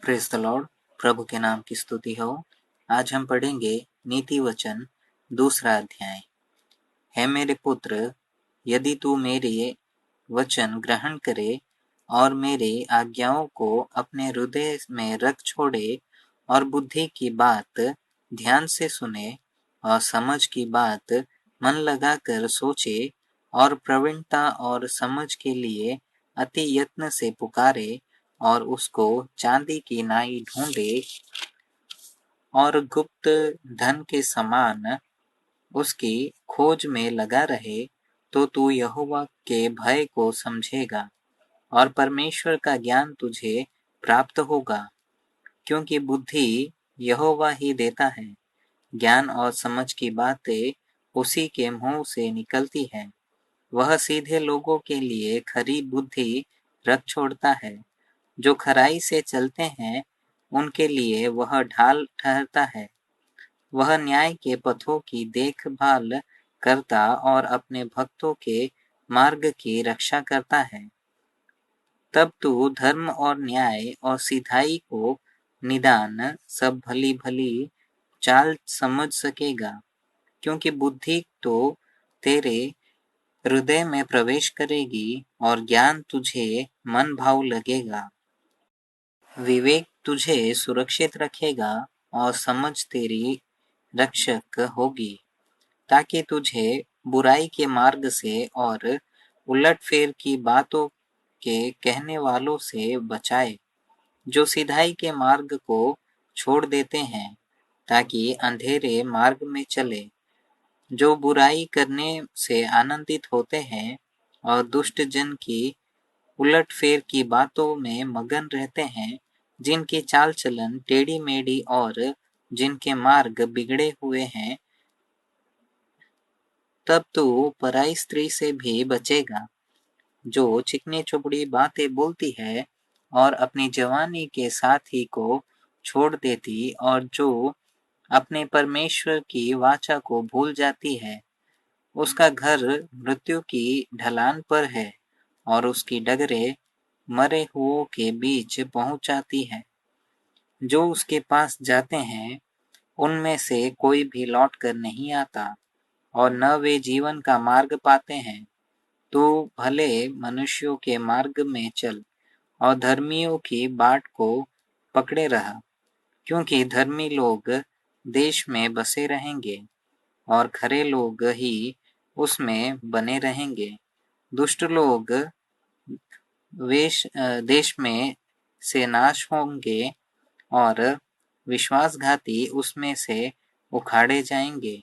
Praise the Lord. प्रभु के नाम की स्तुति हो। आज हम पढ़ेंगे नीति वचन 2 अध्याय। है मेरे पुत्र, यदि तू मेरे वचन ग्रहण करे और मेरे आज्ञाओं को अपने हृदय में रख छोड़े और बुद्धि की बात ध्यान से सुने और समझ की बात मन लगाकर सोचे और प्रवीणता और समझ के लिए अति यत्न से पुकारे और उसको चांदी की नाई ढूंढे और गुप्त धन के समान उसकी खोज में लगा रहे, तो तू यहोवा के भय को समझेगा और परमेश्वर का ज्ञान तुझे प्राप्त होगा। क्योंकि बुद्धि यहोवा ही देता है, ज्ञान और समझ की बातें उसी के मुंह से निकलती है। वह सीधे लोगों के लिए खरी बुद्धि रख छोड़ता है। जो खराई से चलते हैं उनके लिए वह ढाल ठहरता है। वह न्याय के पथों की देखभाल करता और अपने भक्तों के मार्ग की रक्षा करता है। तब तू धर्म और न्याय और सिधाई को निदान सब भली भली चाल समझ सकेगा। क्योंकि बुद्धि तो तेरे हृदय में प्रवेश करेगी और ज्ञान तुझे मन भाव लगेगा। विवेक तुझे सुरक्षित रखेगा और समझ तेरी रक्षक होगी, ताकि तुझे बुराई के मार्ग से और उलटफेर की बातों के कहने वालों से बचाए, जो सिधाई के मार्ग को छोड़ देते हैं, ताकि अंधेरे मार्ग में चले, जो बुराई करने से आनंदित होते हैं और दुष्ट जन की उलटफेर की बातों में मगन रहते हैं, जिनकी चाल चलन टेढ़ी मेढ़ी और जिनके मार्ग बिगड़े हुए हैं। तब तू पराई स्त्री से भी बचेगा, जो चिकनी चुपड़ी बातें बोलती है और अपनी जवानी के साथी को छोड़ देती और जो अपने परमेश्वर की वाचा को भूल जाती है। उसका घर मृत्यु की ढलान पर है और उसकी डगरें मरे हुओं के बीच पहुंच जाती है। जो उसके पास जाते हैं उनमें से कोई भी लौट कर नहीं आता और न वे जीवन का मार्ग पाते हैं। तो भले मनुष्यों के मार्ग में चल और धर्मियों की बाट को पकड़े रहा, क्योंकि धर्मी लोग देश में बसे रहेंगे और खरे लोग ही उसमें बने रहेंगे। दुष्ट लोग देश में से नाश होंगे और विश्वासघाती उसमें से उखाड़े जाएंगे।